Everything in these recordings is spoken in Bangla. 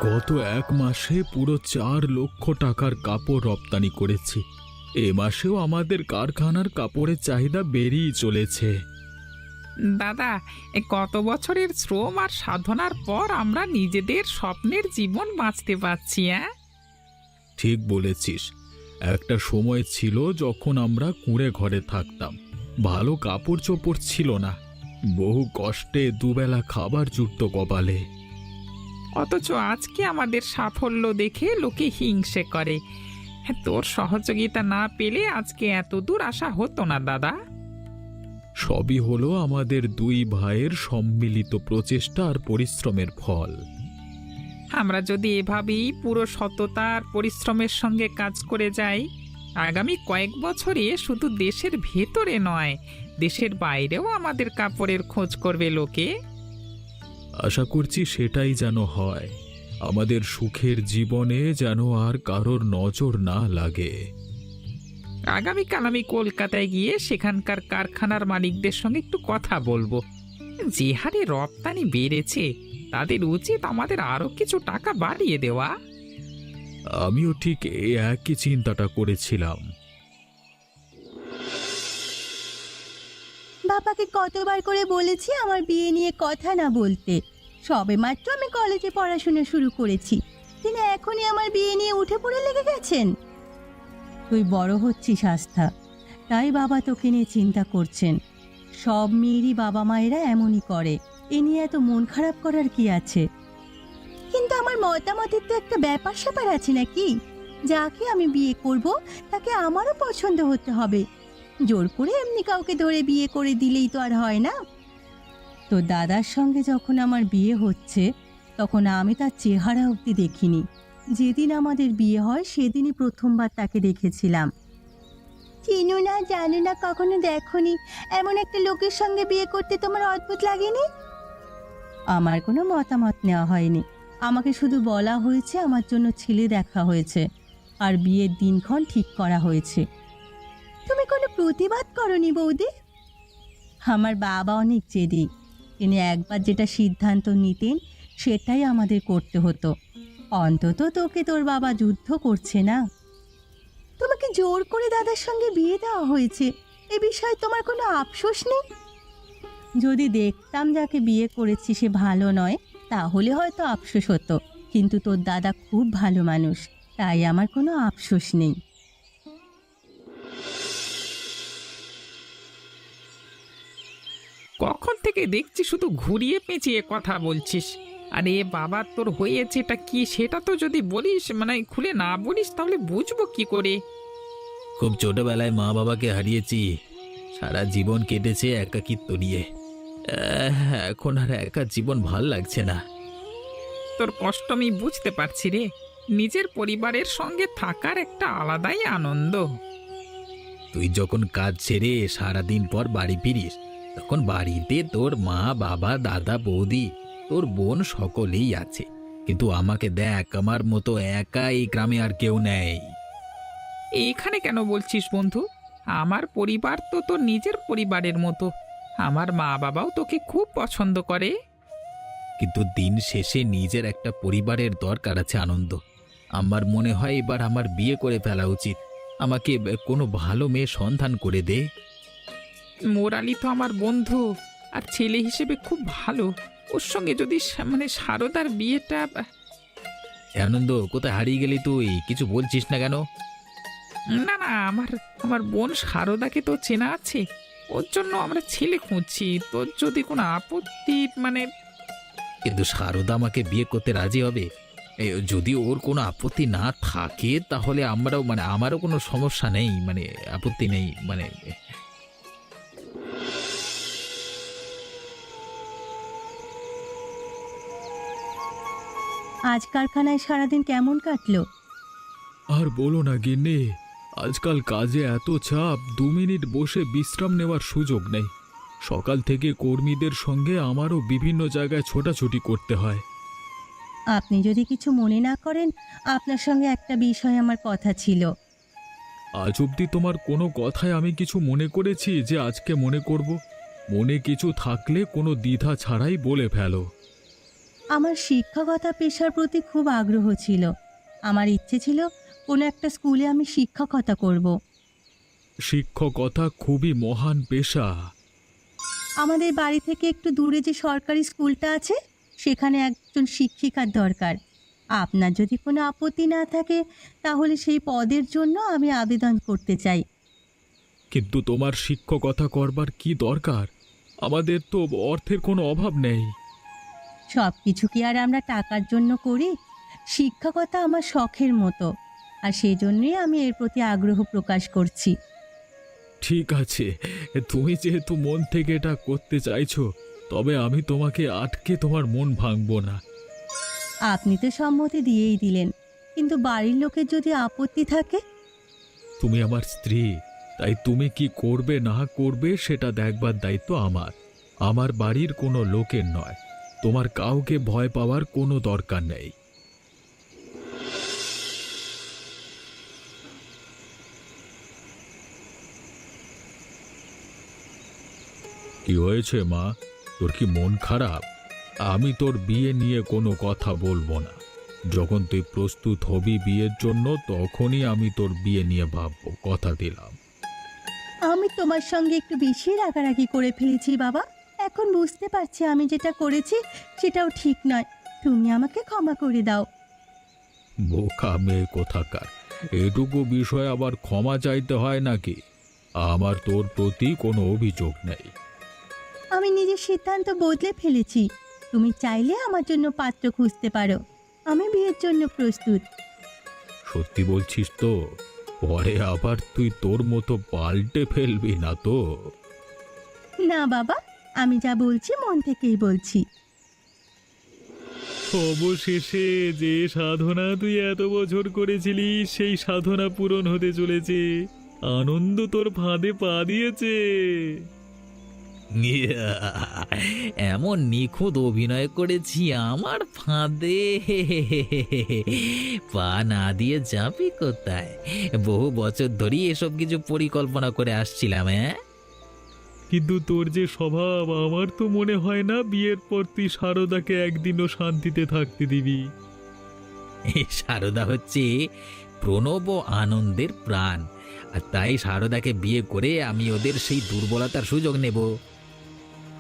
গত 1 মাসে পুরো 4 লক্ষ টাকার কাপড় রপ্তানি করেছি। এ মাসেও আমাদের কারখানার কাপড়ের চাহিদা বেড়েই চলেছে। দাদা, কত বছরের শ্রম আর সাধনার পর আমরা নিজেদের স্বপ্নের জীবন বাঁচতে পারছি। ঠিক বলেছিস। একটা সময় ছিল যখন আমরা কুঁড়ে ঘরে থাকতাম, ভালো কাপড় চোপড় ছিল না, বহু কষ্টে দুবেলা খাবার জুটত কপালে। অথচ আজকে আমাদের সাফল্য দেখে লোকে হিংসে করে। তোর সহযোগিতা না পেলে আজকে এত দূর আসা হতো না দাদা। সবই হলো আমাদের 2 ভাইয়ের সম্মিলিত প্রচেষ্টা আর পরিশ্রমের ফল। আমরা যদি এভাবেই পুরো সততা আর পরিশ্রমের সঙ্গে কাজ করে যাই, আগামী কয়েক বছরে শুধু দেশের ভেতরে নয়, দেশের বাইরেও আমাদের কাপড়ের খোঁজ করবে লোকে। আশা করছি সেটাই যেন হয়। আমাদের সুখের জীবনে যেন আর কারোর নজর না লাগে। আগামীকাল আমি কলকাতায় গিয়ে সেখানকার কারখানার মালিকদের সঙ্গে একটু কথা বলবো। যে হারে রপ্তানি বেড়েছে, তাদের উচিত আমাদের আরো কিছু টাকা বাড়িয়ে দেওয়া। আমিও ঠিক এই একই চিন্তাটা করেছিলাম। বাবাকে কতবার করে বলেছি আমার বিয়ে নিয়ে কথা না বলতে। সবেমাত্র আমি কলেজে পড়াশোনা শুরু করেছি, তিনি এখনই আমার বিয়ে নিয়ে উঠে পড়ে লেগে গেছেন। তুই বড় হচ্ছিস আস্থা, তাই বাবা তোকে নিয়ে চিন্তা করছেন। সব মেয়েরই বাবা মায়েরা এমনই করে, এ নিয়ে এত মন খারাপ করার কি আছে? কিন্তু আমার মতামতের তো একটা ব্যাপার স্যাপার আছে নাকি? যাকে আমি বিয়ে করব তাকে আমারও পছন্দ হতে হবে। জোর করে এমনি কাউকে ধরে বিয়ে করে দিলেই তো আর হয় না। তো দাদার সঙ্গে যখন আমার বিয়ে হচ্ছে, তখন আমি তার চেহারা অবধি দেখিনি। যেদিন আমাদের বিয়ে হয় সেদিনই প্রথমবার তাকে দেখেছিলাম। চিনো না, জানো না, কখনো দেখনি, এমন একটা লোকের সঙ্গে বিয়ে করতে তোমার অদ্ভুত লাগেনি? আমার কোনো মতামত নেওয়া হয়নি, আমাকে শুধু বলা হয়েছে আমার জন্য ছেলে দেখা হয়েছে আর বিয়ের দিনক্ষণ ঠিক করা হয়েছে। তুমি কোনো প্রতিবাদ করনি বৌদি? আমার বাবা অনেক জেদি, তিনি একবার যেটা সিদ্ধান্ত নিতেন সেটাই আমাদের করতে হতো। অন্তত তোকে তোর বাবা যুদ্ধ করছে না। তোমাকে জোর করে দাদার সঙ্গে বিয়ে দেওয়া হয়েছে, এ বিষয়ে তোমার কোনো আফসোস নেই? যদি দেখতাম যাকে বিয়ে করেছি সে ভালো নয়, তাহলে হয়তো আফসোস হতো, কিন্তু তোর দাদা খুব ভালো মানুষ, তাই আমার কোনো আফসোস নেই। কখন থেকে দেখছি শুধু ঘুরিয়ে পেঁচিয়ে কথা বলছিস। আরে বাবা, তোর হয়েছে এটা কি সেটা তো যদি বলিস, মানে খুলে না বলিস, তাহলে বুঝবো কি করে? খুব ছোটবেলায় মা বাবাকে হারিয়েছি, সারা জীবন কেটেছে একাকিত্ব নিয়ে। এখন আর একা জীবন ভাল লাগছে না। তোর কষ্ট আমি বুঝতে পারছি রে। নিজের পরিবারের সঙ্গে থাকার একটা আলাদাই আনন্দ। তুই যখন কাজ ছেড়ে সারাদিন পর বাড়ি ফিরিস, তখন বাড়িতে তোর মা বাবা দাদা বৌদি তোর বোন সকলেই আছে, কিন্তু আমাকে দেখ, আমার মতো একা এই গ্রামে আর কেউ নেই। এইখানে কেন বলছিস বন্ধু? আমার পরিবার তো তোর নিজের পরিবারের মতো। আমার মা বাবাও তোকে খুব পছন্দ করে। কিন্তু দিন শেষে নিজের একটা পরিবারের দরকার আছে আনন্দ। আমার মনে হয় এবার আমার বিয়ে করে ফেলা উচিত। আমাকে কোনো ভালো মেয়ে সন্ধান করে দে। মোরালি তো আমার বন্ধু আর ছেলে হিসেবে খুব ভালো। ওর সঙ্গে যদি মানে সারদার বিয়েটা। আনন্দ, কোথায় হারিয়ে গেলি তুই? কিছু বলছিস না কেন? না না, আমার আমার বোন সারদাকে তো চেনা আছে, ওর জন্য আমরা ছেলে খুঁজছি। তোর যদি কোনো আপত্তি মানে। কিন্তু সারদা আমাকে বিয়ে করতে রাজি হবে? যদি ওর কোনো আপত্তি না থাকে তাহলে আমরাও আমারও কোনো সমস্যা নেই, আপত্তি নেই আজ কারখানায় সারাদিন কেমন কাটলো? আর বলো না গিন্নি, আজকাল কাজে এত চাপ, 2 মিনিট বসে বিশ্রাম নেওয়ার সুযোগ নেই। সকাল থেকে কর্মীদের সঙ্গে আমারও বিভিন্ন জায়গায় ছোটাছুটি করতে হয়। আপনি যদি কিছু মনে না করেন, আপনার সঙ্গে একটা বিষয়ে আমার কথা ছিল। আজ অবধি তোমার কোনো কথায় আমি কিছু মনে করেছি যে আজকে মনে করব? মনে কিছু থাকলে কোনো দ্বিধা ছাড়াই বলে ফেলো। আমার শিক্ষকতা পেশার প্রতি খুব আগ্রহ ছিল। আমার ইচ্ছে ছিল কোনো একটা স্কুলে আমি শিক্ষকতা করব। শিক্ষকতা খুবই মহান পেশা। আমাদের বাড়ি থেকে একটু দূরে যে সরকারি স্কুলটা আছে সেখানে একজন শিক্ষিকার দরকার। আপনার যদি কোনো আপত্তি না থাকে তাহলে সেই পদের জন্য আমি আবেদন করতে চাই। কিন্তু তোমার শিক্ষকতা করবার কি দরকার? আমাদের তো অর্থের কোনো অভাব নেই। সব কিছু কি আর আমরা টাকার জন্য করি? শিক্ষকতা আমার শখের মতো, আর সেই জন্যই আমি এর প্রতি আগ্রহ প্রকাশ করছি। ঠিক আছে, তুমি যেহেতু মন থেকে এটা করতে চাইছো, তবে আমি তোমাকে আটকে তোমার মন ভাঙবো না। আপনি তো সম্মতি দিয়েই দিলেন, কিন্তু বাড়ির লোকের যদি আপত্তি থাকে? তুমি আমার স্ত্রী, তাই তুমি কি করবে না করবে সেটা দেখবার দায়িত্ব আমার। আমার বাড়ির কোনো লোকের নয়। তোমার কাউকে ভয় পাওয়ার কোনো দরকার নেই। কি হয়েছে মা? তোর কি মন খারাপ? আমি তোর বিয়ে নিয়ে কোনো কথা বলবো না। যখন তুই প্রস্তুত হবি বিয়ের জন্য তখনই আমি তোর বিয়ে নিয়ে ভাববো, কথা দিলাম। আমি তোমার সঙ্গে একটু বেশি রাগারাগি করে ফেলেছি বাবা। এখন বুঝতে পারছি আমি যেটা করেছি সেটাও ঠিক নয়। তুমি আমাকে ক্ষমা করে দাও। বোকা মেয়ে কোথাকার! এটুকু বিষয় আবার ক্ষমা চাইতে হয় নাকি? আমার তোর প্রতি কোনো অভিযোগ নেই। আমি নিজের সিদ্ধান্ত বদলে ফেলেছি। তুমি চাইলে আমার জন্য পাত্র খুঁজতে পারো। আমি বিয়ের জন্য প্রস্তুত। সত্যি বলছিস তো? পরে আবার তুই তোর মতো পাল্টে ফেলবি না তো? না বাবা, আমি যা বলছি মন থেকেই বলছি। অবশেষে যে সাধনা তুই এত বছর করেছিলিস সেই সাধনা পূরণ হতে চলেছে। আনন্দ তোর ফাঁদে পা দিয়েছে। এমন নিখুঁত অভিনয় করেছি আমার ফাঁদে পা না দিয়ে যাবি কোথায়? বহু বছর ধরেই এসব কিছু পরিকল্পনা করে আসছিলাম। কিন্তু তোর যে স্বভাব, আমার তো মনে হয় না বিয়ের পর তুই সারদাকে একদিনও শান্তিতে থাকতে দিবি। এই সারদা হচ্ছে প্রণব ও আনন্দের প্রাণ, আর তাই সারদাকে বিয়ে করে আমি ওদের সেই দুর্বলতার সুযোগ নেব।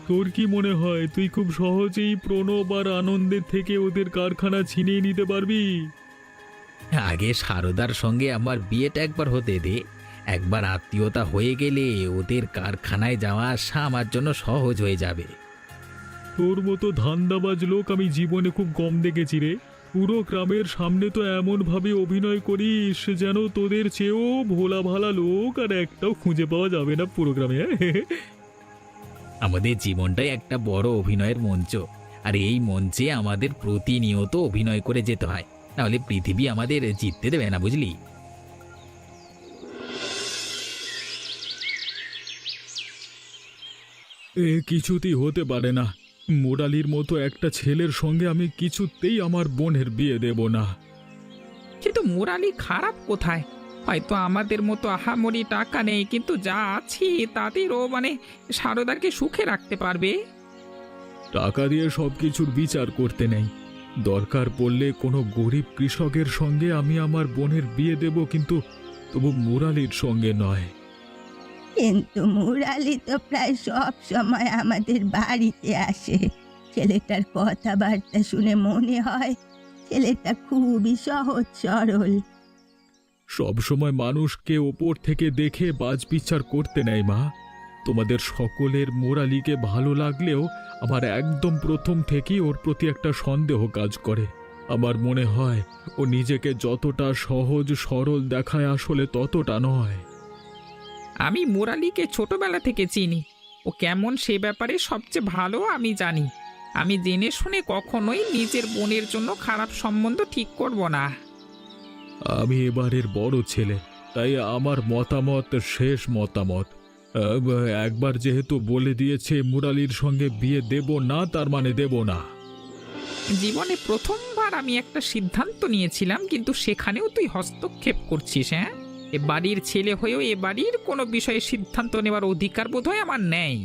তোর কি মনে হয় তুই খুব সহজেই প্রণব আর আনন্দের থেকে ওদের কারখানা ছিনিয়ে নিতে পারবি? আগে সারদার সঙ্গে আমার বিয়েটা একবার হতে দে। একবার আত্মীয়তা হয়ে গেলে ওদের কারখানায় যাওয়া আসা আমার জন্য সহজ হয়ে যাবে। তোর মতো ধান্দাবাজ লোক আমি জীবনে খুব কম দেখেছি রে। পুরো গ্রামের সামনে তো এমন ভাবে অভিনয় করিস যেন তোদের চেয়েও ভোলা ভালা লোক আর একটাও খুঁজে পাওয়া যাবে না পুরো গ্রামে। আমাদের জীবনটাই একটা বড় অভিনয়ের মঞ্চ, আর এই মঞ্চে আমাদের প্রতিনিয়ত অভিনয় করে যেতে হয়, নাহলে পৃথিবী আমাদের জিততে দেবে না, বুঝলি? এ কিছুতেই হতে পারে না। মুরালির মতো একটা ছেলের সঙ্গে আমি কিছুতেই আমার বোনের বিয়ে দেব না। কিন্তু মুরালি খারাপ কোথায়? হয়তো আমাদের মতো আহামরি টাকা নেই, কিন্তু যা আছে তাদেরও সারদাকে সুখে রাখতে পারবে। টাকা দিয়ে সবকিছুর বিচার করতে নেই। দরকার পড়লে কোনো গরিব কৃষকের সঙ্গে আমি আমার বোনের বিয়ে দেব, কিন্তু তবু মুরালির সঙ্গে নয়। কিন্তু মুরালি তো প্রায় সব সময় আমাদের বাড়িতে আসে। ছেলেটার কথাবার্তা শুনে মনে হয় ছেলেটা খুবই সহজ সরল। সব সময় মানুষকে ওপর থেকে দেখে বাজবিচার করতে নেই মা। তোমাদের সকলের মুরালিকে ভালো লাগলেও আমার একদম প্রথম থেকেই ওর প্রতি একটা সন্দেহ কাজ করে। আমার মনে হয় ও নিজেকে যতটা সহজ সরল দেখায় আসলে ততটা নয়। আমি মুরালিকে ছোটবেলা থেকে চিনি। ও কেমন সে ব্যাপারে সবচেয়ে ভালো আমি জানি। আমি জেনে শুনে কখনোই নিজের বোনের জন্য খারাপ সম্বন্ধ ঠিক করব না। আমি এবারের বড় ছেলে, তাই আমার মতামত শেষ মতামত। একবার যেহেতু বলে দিয়েছে মুরালির সঙ্গে বিয়ে দেব না, তার মানে দেব না। জীবনে প্রথমবার আমি একটা সিদ্ধান্ত নিয়েছিলাম, কিন্তু সেখানেও তুই হস্তক্ষেপ করছিস। এ বাড়ির ছেলে হয়েও এ বাড়ির কোনো বিষয়ে সিদ্ধান্ত নেওয়ার অধিকার বোধহয় আমার নেই।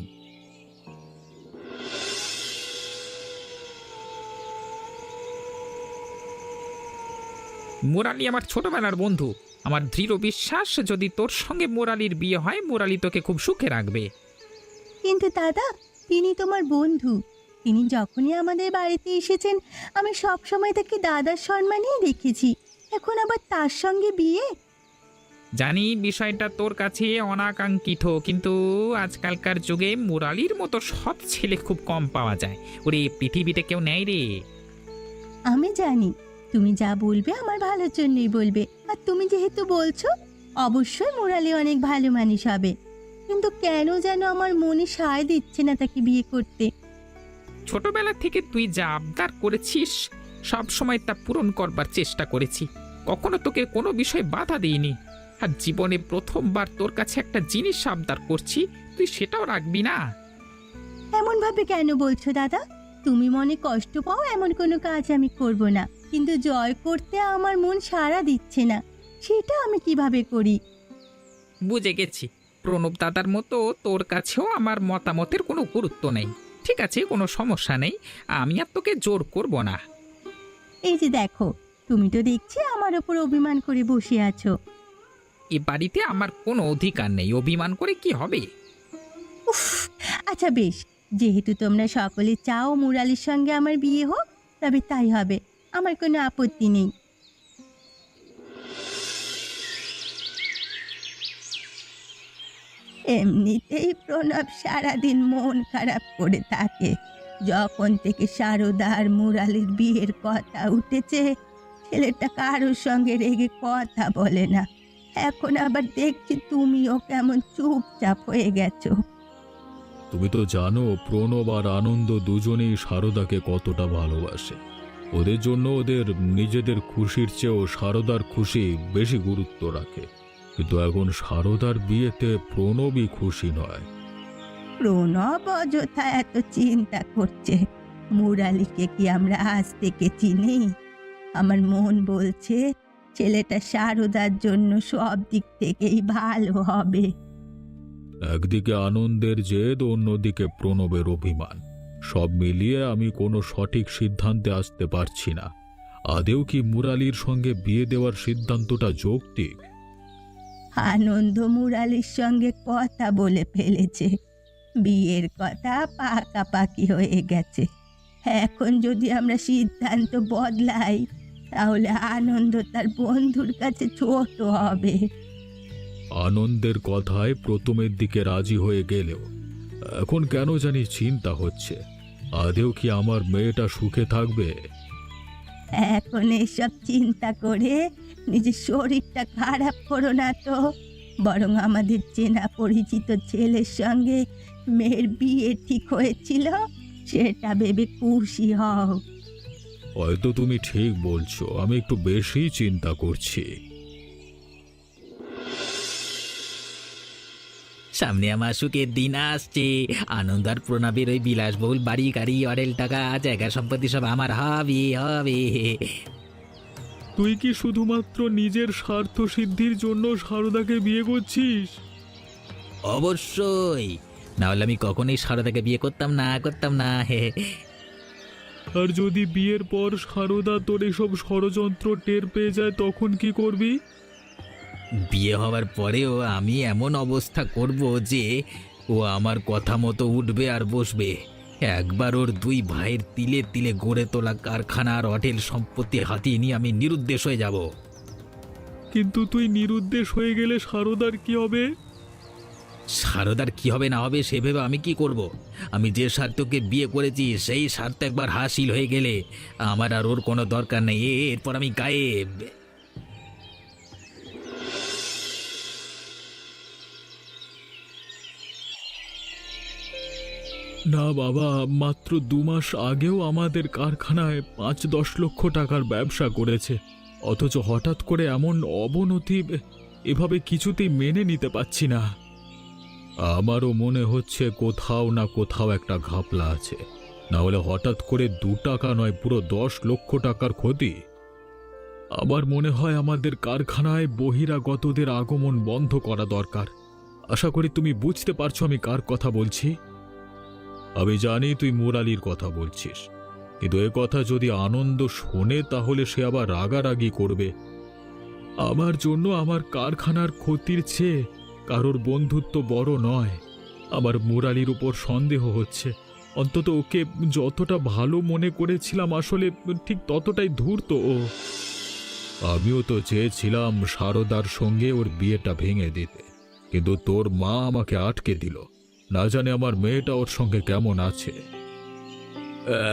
মুরালি আমার ছোটবেলার বন্ধু। আমার দৃঢ় বিশ্বাস যদি তোর সঙ্গে মুরালির বিয়ে হয়, মুরালি তোকে খুব সুখে রাখবে। কিন্তু দাদা, তিনি তোমার বন্ধু। তিনি যখনই আমাদের বাড়িতে এসেছেন আমি সব সময় তাকে দাদার সম্মানেই দেখেছি। এখন আবার তার সঙ্গে বিয়ে? জানি বিষয়টা তোর কাছে অনাকাঙ্ক্ষিত, কিন্তু আজকালকার যুগে মুরালির মতো সৎ ছেলে খুব কম পাওয়া যায়। ওরে পৃথিবীতে কেউ নেই রে। আমি জানি তুমি যা বলবে আমার ভালোর জন্যই বলবে। আর তুমি যেহেতু বলছো, অবশ্যই মুরালি অনেক ভালো মানুষ হবে। কিন্তু কেন যেন আমার মনে সায় দিচ্ছে না তাকে বিয়ে করতে। ছোটবেলা থেকে তুই যা আবদার করেছিস সব সময় তা পূরণ করবার চেষ্টা করেছি। কখনো তোকে কোনো বিষয়ে বাধা দিইনি। আর জীবনে প্রথমবার তোর কাছে একটা জিনিস আবদার করছি, তুই সেটাও রাখবি না? এমন ভাবে কেন বলছো দাদা? তুমি মনে কষ্ট পাও এমন কোনো কাজ আমি করব না। কিন্তু জয় করতে আমার মন সাড়া দিচ্ছে না, সেটা আমি কিভাবে করি? বুঝে গেছি, প্রণব দাদার মতো তোর কাছেও আমার মতামতের কোনো গুরুত্ব নেই। ঠিক আছে, কোনো সমস্যা নেই, আমি আর তোকে জোর করব না। এই যে দেখো, তুমি তো দেখছি আমার ওপর অভিমান করে বসে আছো। এ বাড়িতে আমার কোনো অধিকার নেই, অভিমান করে কি হবে? উফ, আচ্ছা বেশ, যেহেতু তোমরা সকলে চাও মুরালির সঙ্গে আমার বিয়ে হোক, তবে তাই হবে, আমার কোনো আপত্তি নেই। এমনিতেই প্রণব সারাদিন মন খারাপ করে থাকে। যখন থেকে সারদা আর মুরালির বিয়ের কথা উঠেছে, ছেলেটা কারোর সঙ্গে রেগে কথা বলে না। এখন আবার দেখছি তুমিও কেমন চুপচাপ হয়ে গেছো। তুমি তো জানো প্রণব আর আনন্দ দুজনেই সারদাকে কতটা ভালোবাসে। ওদের জন্য ওদের নিজেদের খুশির চেয়েও সারদার খুশি বেশি গুরুত্ব রাখে। কিন্তু এখন সারদার বিয়েতে প্রণবই খুশি নয়। প্রণব অযথা এত চিন্তা করছে। মুরালিকে কি আমরা আজ থেকে চিনি? আমার মন বলছে ছেলেটা সারদার জন্য সব দিক থেকেই ভালো হবে। একদিকে আনন্দের জেদ, অন্যদিকে প্রণবের অভিমান, সব মিলিয়ে আমি কোনো সঠিক সিদ্ধান্তে আসতে পারছি না। আদেও কি মুরালির সঙ্গে বিয়ে দেওয়ার সিদ্ধান্তটা যৌক্তিক? আনন্দ মুরালির সঙ্গে কথা বলে ফেলেছে, বিয়ের কথা পাকাপাকি হয়ে গেছে। এখন যদি আমরা সিদ্ধান্ত বদলাই তাহলে আনন্দ তার বন্ধুর কাছে ছোট হবে। আনন্দের কথায় প্রথমের দিকে রাজি হয়ে গেলেও এখন কেন জানি চিন্তা হচ্ছে, আদেও কি আমার মেয়েটা সুখে থাকবে? এখন এসব চিন্তা করে নিজের শরীরটা খারাপ করো না তো, বরং আমাদের চেনা পরিচিত ছেলের সঙ্গে মেয়ের বিয়ে ঠিক হয়েছিল সেটা ভেবে খুশি হও। হয়তো তুমি ঠিক বলছো, আমি একটু বেশি চিন্তা করছি। সামনে আমার সুখের দিন আসছে। আনন্দ আর প্রণবের ওই বিলাসবহুল বাড়ি গাড়ি অরেল টাকা জায়গা সম্পত্তি সব আমার হবে হবে। তুই কি শুধুমাত্র নিজের স্বার্থ সিদ্ধির জন্য সারদাকে বিয়ে করছিস? অবশ্যই, না হলে আমি কখনোই সারদাকে বিয়ে করতাম না হে। আর যদি বিয়ের পর সারদা তোর এসব ষড়যন্ত্র টের পেয়ে যায় তখন কি করবি? বিয়ে হওয়ার পরেও আমি এমন অবস্থা করব যে ও আমার কথা মতো উঠবে আর বসবে। একবার ওর দুই ভাইয়ের তিলে তিলে গড়ে তোলা কারখানা আর হোটেল সম্পত্তি হাতিয়ে নিয়ে আমি নিরুদ্দেশ হয়ে যাব। কিন্তু তুই নিরুদ্দেশ হয়ে গেলে সারদার কি হবে? সারদার কি হবে না হবে সে ভেবে আমি কি করব? আমি যে স্বার্থকে বিয়ে করেছি সেই স্বার্থ একবার হাসিল হয়ে গেলে আমার আর ওর কোনো দরকার নেই। এরপর আমি গায়েব। না বাবা, মাত্র 2 মাস আগেও আমাদের কারখানায় 5-10 লক্ষ টাকার ব্যবসা করেছে, অথচ হঠাৎ করে এমন অবনতি এভাবে কিছুতেই মেনে নিতে পারছি না। আমারও মনে হচ্ছে কোথাও না কোথাও একটা ঘাপলা আছে, না হলে হঠাৎ করে 2 টাকা নয় পুরো 10 লক্ষ টাকার ক্ষতি। আমার মনে হয় আমাদের কারখানায় বহিরাগতদের আগমন বন্ধ করা দরকার। আশা করি তুমি বুঝতে পারছো আমি কার কথা বলছি। আমি জানি তুই মুরালির কথা বলছিস, কিন্তু এ কথা যদি আনন্দ শোনে তাহলে সে আবার রাগারাগি করবে। আমার জন্য আমার কারখানার ক্ষতির চেয়ে কারোর বন্ধুত্ব বড় নয়। আমার মুরালির উপর সন্দেহ হচ্ছে। অন্তত ওকে যতটা ভালো মনে করেছিলাম আসলে ঠিক ততটাই ধূর্ত ও। আমিও তো চেয়েছিলাম সারদার সঙ্গে ওর বিয়েটা ভেঙে দিতে, কিন্তু তোর মা আমাকে আটকে দিল। না জানে আমার মেয়েটা ওর সঙ্গে কেমন আছে।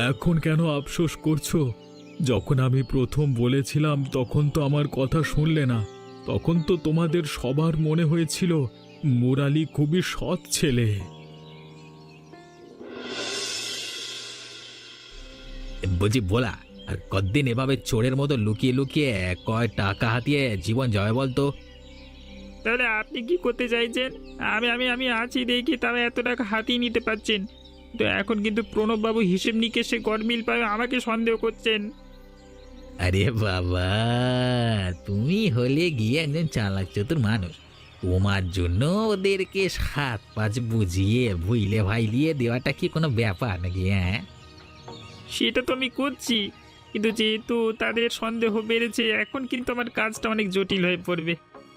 এখন কেন আফসোস করছো? যখন আমি প্রথম বলেছিলাম তখন তো আমার কথা শুনলে না। তখন তো তোমাদের সবার মনে হয়েছিল মুরালি খুবই সৎ ছেলে। বুঝি বলা, আর কতদিন এভাবে চোরের মতো লুকিয়ে লুকিয়ে কয় টাকা হাতিয়ে জীবন যাবে বলতো? তাহলে আপনি কি করতে চাইছেন? আমি আমি আমি আছি দেখি তবে এত টাকা হাতিয়ে নিতে পারছেন, তো এখন কিন্তু প্রণববাবু হিসেব নিকেশে গরমিল পাবে আমাকে সন্দেহ করছেন। আরে বাবা, তুমি হলে গিয়ে একজন চালাক চতুর মানুষ। তোমার জন্য ওদেরকে 7-5 বুঝিয়ে ভুইলে ভাইলিয়ে দেওয়াটা কি কোনো ব্যাপার নাকি? হ্যাঁ, সেটা তো আমি করছি, কিন্তু যেহেতু তাদের সন্দেহ বেড়েছে এখন কিন্তু আমার কাজটা অনেক জটিল হয়ে পড়বে।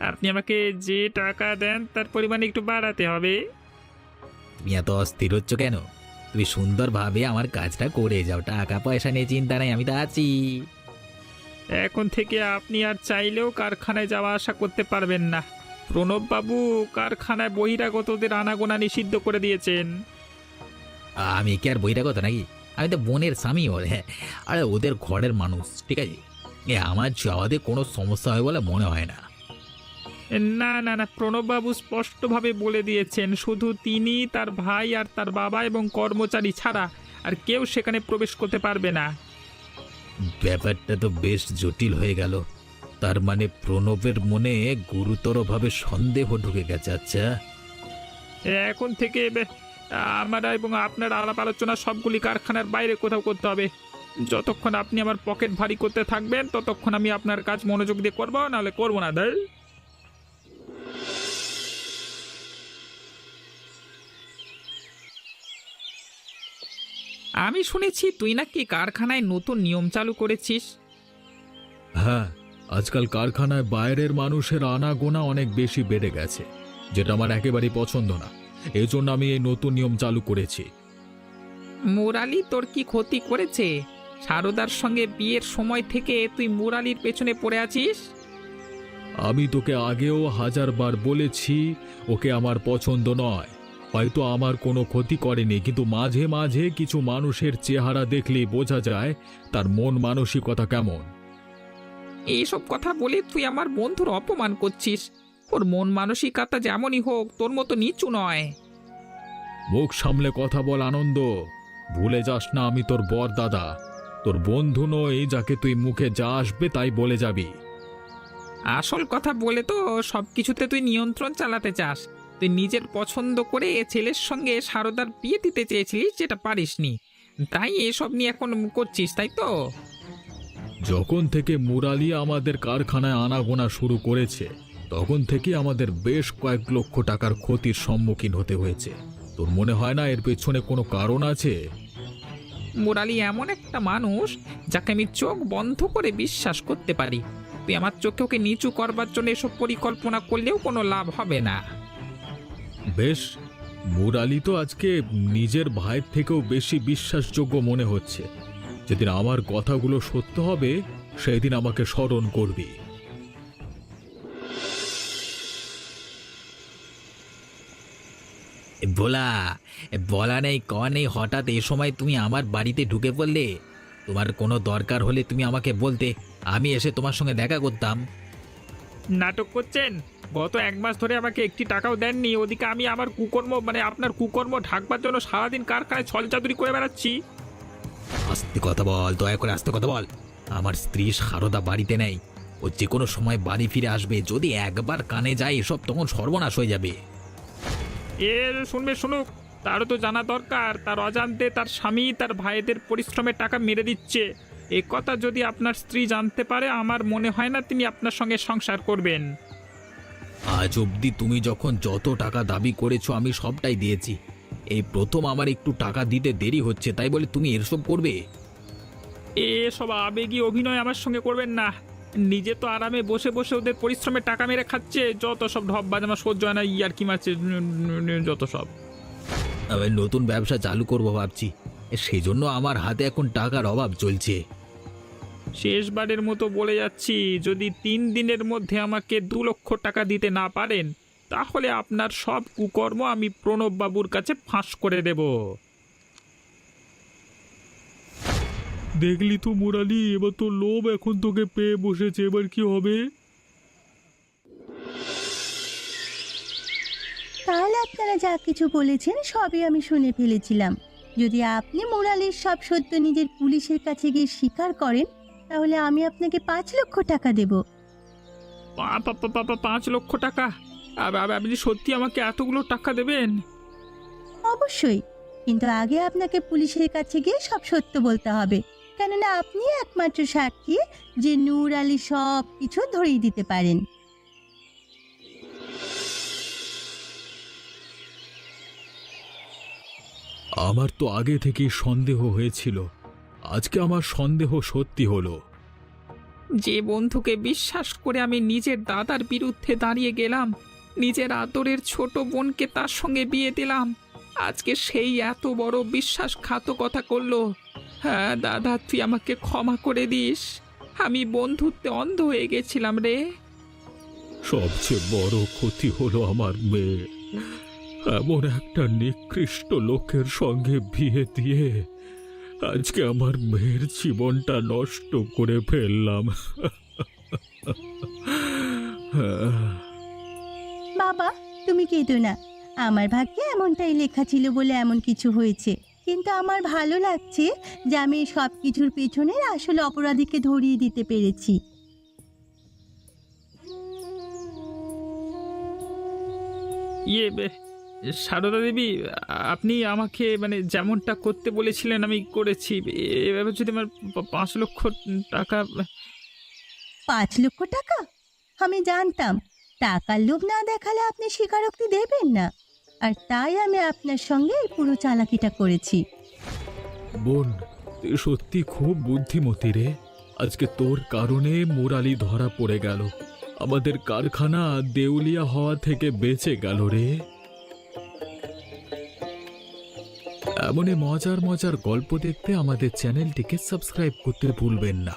আপনি আমাকে যে টাকা দেন তার পরিমাণ একটু বাড়াতে হবে। তুমি এত অস্থির হচ্ছ কেন? তুমি সুন্দরভাবে আমার কাজটা করে যাও, টাকা পয়সা নিয়ে চিন্তা নাই, আমি তো আছি। এখন থেকে আপনি আর চাইলেও কারখানায় যাওয়া আসা করতে পারবেন না। প্রণববাবু কারখানায় বহিরাগতদের আনাগোনা নিষিদ্ধ করে দিয়েছেন। আমি কি আর বহিরাগত নাকি? আমি তো বোনের স্বামী ওর। হ্যাঁ, আরে ওদের ঘরের মানুষ, ঠিক আছে? আমার যাওয়াতে কোনো সমস্যা হয় বলে মনে হয় না। না না না, প্রণববাবু স্পষ্টভাবে বলে দিয়েছেন শুধু তিনি, তার ভাই আর তার বাবা এবং কর্মচারী ছাড়া আর কেউ সেখানে প্রবেশ করতে পারবে না। ব্যাপারটা তো বেশ জটিল হয়ে গেল। তার মানে প্রণবের মনে গুরুতরভাবে সন্দেহ ঢুকে গেছে। আচ্ছা, এখন থেকে আমরা এবং আপনার আলাপ আলোচনা সবগুলি কারখানার বাইরে কোথাও করতে হবে। যতক্ষণ আপনি আমার পকেট ভারী করতে থাকবেন ততক্ষণ আমি আপনার কাজ মনোযোগ দিয়ে করবো, নাহলে করবো না। ধর, আমি শুনেছি তুই নাকি কারখানায় নতুন নিয়ম চালু করেছিস। হ্যাঁ, আজকাল কারখানায় বাইরের মানুষের আনাগোনা অনেক বেশি বেড়ে গেছে, যেটা আমার একেবারেই পছন্দ না। এজন্য আমি এই নতুন নিয়ম চালু করেছি। মুরালি তোর কি ক্ষতি করেছে? সারদার সঙ্গে বিয়ের সময় থেকে তুই মুরালির পেছনে পড়ে আছিস। আমি তোকে আগেও 1000 বার বলেছি ওকে আমার পছন্দ নয়। হয়তো আমার কোনো ক্ষতি করেনি, কিন্তু মাঝে মাঝে কিছু মানুষের চেহারা দেখলেই বোঝা যায় তার মন মানসিকতা কেমন। এইসব কথা বলে তুই আমার বন্ধুর অপমান করছিস। ওর মন মানসিকতা যেমনই হোক তোর মতো নিচু নয়। মুখ সামলে কথা বল আনন্দ। ভুলে যাস না আমি তোর বর দাদা, তোর বন্ধু নই যাকে তুই মুখে যা আসবে তাই বলে যাবি। আসল কথা বলে তো সব কিছুতে তুই নিয়ন্ত্রণ চালাতে চাস। তুই নিজের পছন্দ করে এ ছেলের সঙ্গে সারদার বিয়ে দিতে চেয়েছিলিস, যেটা পারিসনি, তাই এসব নিয়ে এখন করছিস, তাই তো? যখন থেকে মুরালি আমাদের কারখানায় আনাগোনা শুরু করেছে তখন থেকে আমাদের বেশ কয়েক লক্ষ টাকার ক্ষতির সম্মুখীন হতে হয়েছে। তোর মনে হয় না এর পেছনে কোনো কারণ আছে? মুরালি এমন একটা মানুষ যাকে আমি চোখ বন্ধ করে বিশ্বাস করতে পারি। তুই আমার চোখে ওকে নিচু করবার জন্য এসব পরিকল্পনা করলেও কোনো লাভ হবে না। বেশ, মুরালি তো আজকে নিজের ভাইয়ের থেকেও বেশি বিশ্বাসযোগ্য মনে হচ্ছে। যেদিন আমার কথাগুলো সত্য হবে সেই দিন আমাকে স্মরণ করবি। ভোলা, বলা নেই ক নেই, হঠাৎ এই সময় তুমি আমার বাড়িতে ঢুকে পড়লে। তোমার কোনো দরকার হলে তুমি আমাকে বলতে, আমি এসে তোমার সঙ্গে দেখা করতাম। নাটক করছেন? গত 1 মাস ধরে আমাকে একটি টাকাও দেননি, ওদিকে আমি আমার কুকর্ম আপনার কুকর্ম ঢাকবার জন্য সারাদিন কারখানায় ছলচাতুরি করে বেড়াচ্ছি। আস্তে কথা বল, দয়া করে আস্তে কথা বল। আমার স্ত্রী সারদা বাড়িতে নেই, ও যে কোনো সময় বাড়ি ফিরে আসবে। যদি একবার কানে যায় এসব তখন সর্বনাশ হয়ে যাবে। শুনুক, তারও তো জানা দরকার তার অজান্তে তার স্বামী তার ভাইদের পরিশ্রমের টাকা মেরে দিচ্ছে। এ কথা যদি আপনার স্ত্রী জানতে পারে আমার মনে হয় না তিনি আপনার সঙ্গে সংসার করবেন। আজ অবধি তুমি যখন যত টাকা দাবি করেছো আমি সবটাই দিয়েছি। এই প্রথম আমার একটু টাকা দিতে দেরি হচ্ছে, তাই বলে তুমি এসব করবে? এসব আবেগী অভিনয় আমার সঙ্গে করবেন না। নিজে তো আরামে বসে বসে ওদের পরিশ্রমের টাকা মেরে খাচ্ছে, যত সব ঢপ বাজ আমার সহ্য হয় না, ইয়ার কি মারছে যত সব। আমি নতুন ব্যবসা চালু করব ভাবছি, সেই জন্য আমার হাতে এখন টাকার অভাব চলছে। শেষবারের মতো বলে যাচ্ছি, যদি 3 দিনের মধ্যে আমাকে 2 লক্ষ টাকা দিতে না পারেন, তাহলে আপনার সব কুকর্ম আমি প্রণব বাবুর কাছে ফাঁস করে দেব। দেখলি তো মুরালি, এবার তো লোভ এখন তোকে পেয়ে বসেছে, এবার কি হবে? তাহলে আপনারা যা কিছু বলেছেন সবই আমি শুনে ফেলেছিলাম। যদি আপনি মুরালির সব সত্য নিজের পুলিশের কাছে গিয়ে স্বীকার করেন, তাহলে আমি আপনাকে 5 লক্ষ টাকা দেব। 5 লক্ষ টাকা? আপনি সত্যি আমাকে এতগুলো টাকা দেবেন? অবশ্যই, কিন্তু আগে আপনাকে পুলিশের কাছে গিয়ে সব সত্য বলতে হবে, কেননা আপনি একমাত্র সাক্ষী যে নূর আলী সব কিছু ধরিয়ে দিতে পারেন। আমার তো আগে থেকেই সন্দেহ হয়েছিল, আজকে আমার সন্দেহ সত্যি হলো। যে বন্ধুকে বিশ্বাস করে আমি নিজের দাদার বিরুদ্ধে দাঁড়িয়ে গেলাম, নিজের আদরের ছোট বোনকে তার সঙ্গে বিয়ে দিলাম, আজকে সেই এত বড় বিশ্বাসঘাতকতা করলো। হ্যাঁ দাদা, তুই আমাকে ক্ষমা করে দিস, আমি বন্ধুত্বে অন্ধ হয়ে গেছিলাম রে। সবচেয়ে বড় ক্ষতি হলো আমার মেয়ে, এমন একটা নিকৃষ্ট লোকের সঙ্গে বিয়ে দিয়ে আজকে আমার মেয়ের জীবনটা নষ্ট করে ফেললাম। বাবা, তুমি কেঁদো না, আমার ভাগ্যে এমনটাই লেখা ছিল বলে এমন কিছু হয়েছে। কিন্তু আমার ভালো লাগছে যে আমি সব কিছুর পেছনের আসল অপরাধীকে ধরিয়ে দিতে পেরেছি। সারদা দেবী, আপনি আমাকে মানে যেমনটা করতে বলেছিলেন আমি করেছি। এভাবে যদি আমার 5 লক্ষ টাকা। 5 লক্ষ টাকা? আমি জানতাম টাকার লোভ না দেখালে আপনি স্বীকারোক্তি দেবেন না, আর তাই আমি আপনার সঙ্গে এই পুরো চালাকিটা করেছি। বোন, তুই সত্যি খুব বুদ্ধিমতী রে। আজকে তোর কারণে মুরালি ধরা পড়ে গেল, আমাদের কারখানা দেউলিয়া হওয়া থেকে বেঁচে গেল রে। এমনই মজার মজার গল্প দেখতে আমাদের চ্যানেলটিকে সাবস্ক্রাইব করতে ভুলবেন না।